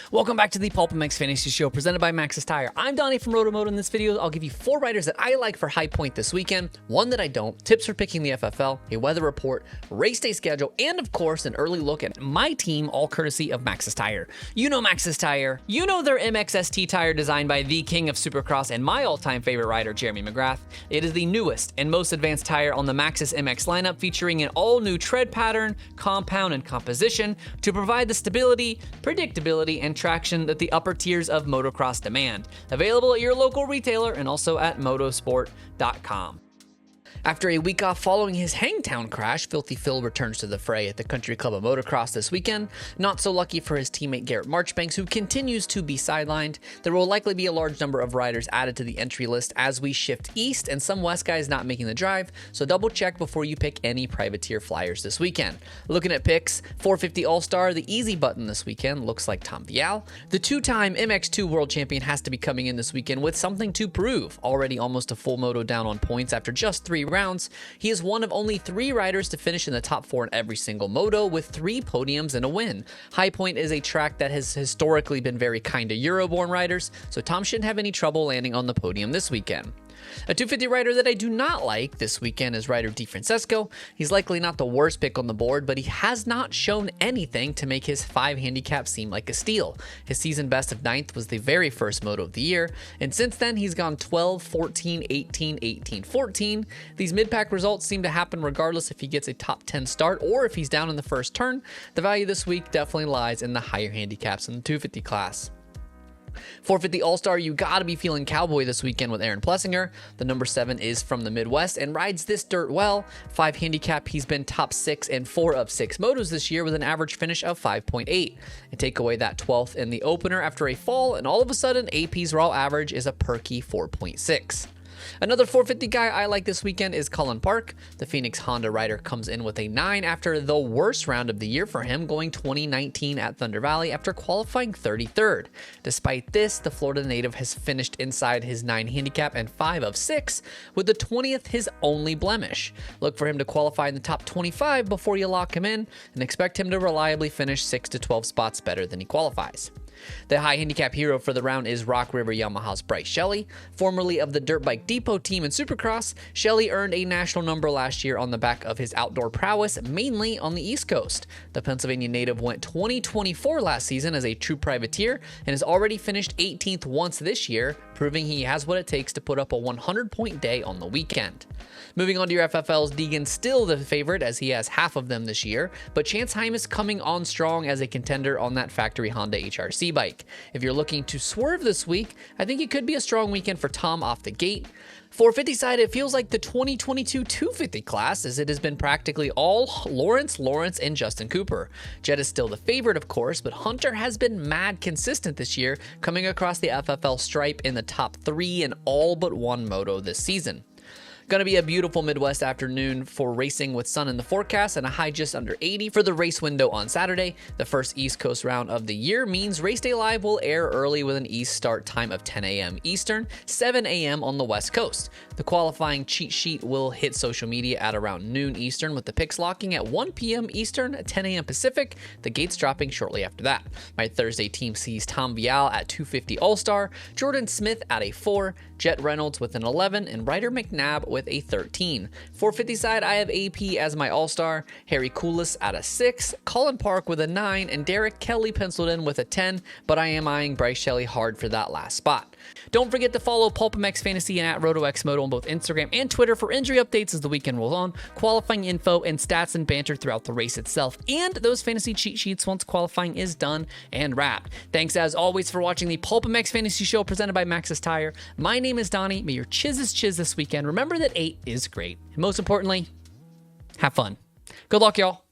Welcome back to the PulpMX Fantasy Show presented by Maxxis Tire. I'm Donnie from RotoMoto. In this video, I'll give you 4 riders that I like for high point this weekend, 1 that I don't, tips for picking the FFL, a weather report, race day schedule, and of course, an early look at my team, all courtesy of Maxxis Tire. You know Maxxis Tire. You know their MXST tire designed by the king of Supercross and my all-time favorite rider, Jeremy McGrath. It is the newest and most advanced tire on the Maxxis MX lineup, featuring an all-new tread pattern, compound, and composition to provide the stability, predictability, and traction that the upper tiers of motocross demand. Available at your local retailer and also at motosport.com. After a week off following his Hangtown crash, Filthy Phil returns to the fray at the Country Club of Motocross this weekend. Not so lucky for his teammate Garrett Marchbanks, who continues to be sidelined. There will likely be a large number of riders added to the entry list as we shift east, and some West guys not making the drive, so double check before you pick any privateer flyers this weekend. Looking at picks, 450 All-Star, the easy button this weekend looks like Tom Vial. The 2-time MX2 world champion has to be coming in this weekend with something to prove. Already almost a full moto down on points after just 3 rounds. He is one of only 3 riders to finish in the top 4 in every single moto, with 3 podiums and a win. High Point is a track that has historically been very kind to Euro-born riders, so Tom shouldn't have any trouble landing on the podium this weekend. A 250 rider that I do not like this weekend is rider Di Francesco. He's likely not the worst pick on the board, but he has not shown anything to make his 5 handicap seem like a steal. His season best of 9th was the very first moto of the year, and since then he's gone 12, 14, 18, 18, 14. These mid-pack results seem to happen regardless if he gets a top 10 start or if he's down in the first turn. The value this week definitely lies in the higher handicaps in the 250 class. 450 All-Star, you gotta be feeling cowboy this weekend with Aaron Plessinger. The number 7 is from the Midwest and rides this dirt well. 5 handicap, he's been top 6 in 4 of 6 motos this year with an average finish of 5.8. And take away that 12th in the opener after a fall, and all of a sudden AP's raw average is a perky 4.6. Another 450 guy I like this weekend is Cullen Park. The Phoenix Honda rider comes in with a 9 after the worst round of the year for him, going 2019 at Thunder Valley after qualifying 33rd. Despite this, the Florida native has finished inside his 9 handicap and 5 of 6, with the 20th his only blemish. Look for him to qualify in the top 25 before you lock him in, and expect him to reliably finish 6 to 12 spots better than he qualifies. The high handicap hero for the round is Rock River Yamaha's Bryce Shelley. Formerly of the Dirt Bike Depot team in Supercross, Shelley earned a national number last year on the back of his outdoor prowess, mainly on the East Coast. The Pennsylvania native went 20-24 last season as a true privateer and has already finished 18th once this year, proving he has what it takes to put up a 100-point day on the weekend. Moving on to your FFLs, Deegan's still the favorite as he has half of them this year, but Chance Heim is coming on strong as a contender on that factory Honda HRC bike. If you're looking to swerve this week, I think it could be a strong weekend for Tom off the gate. 450 side, it feels like the 2022 250 class, as it has been practically all Lawrence, and Justin Cooper. Jett is still the favorite, of course, but Hunter has been mad consistent this year, coming across the FFL stripe in the top 3 in all but 1 moto this season. Gonna be a beautiful Midwest afternoon for racing with sun in the forecast and a high just under 80 for the race window on Saturday. The first East Coast round of the year means Race Day Live will air early with an East start time of 10 a.m. Eastern, 7 a.m. on the West Coast. The qualifying cheat sheet will hit social media at around noon Eastern, with the picks locking at 1 p.m. Eastern, 10 a.m. Pacific, the gates dropping shortly after that. My Thursday team sees Tom Vial at 250 All-Star, Jordan Smith at a 4, Jett Reynolds with an 11, and Ryder McNabb with a 13. 450 side, I have AP as my All-Star, Harry Coulis at a 6, Cullen Park with a 9, and Derek Kelly penciled in with a 10, but I am eyeing Bryce Shelley hard for that last spot. Don't forget to follow PulpMX Fantasy and at RotoXMoto on both Instagram and Twitter for injury updates as the weekend rolls on, qualifying info, and stats and banter throughout the race itself, and those fantasy cheat sheets once qualifying is done and wrapped. Thanks as always for watching the PulpMX Fantasy Show presented by Maxxis Tire. My name is Donnie. May your chiz this weekend. Remember that 8 is great. And most importantly, have fun. Good luck, y'all.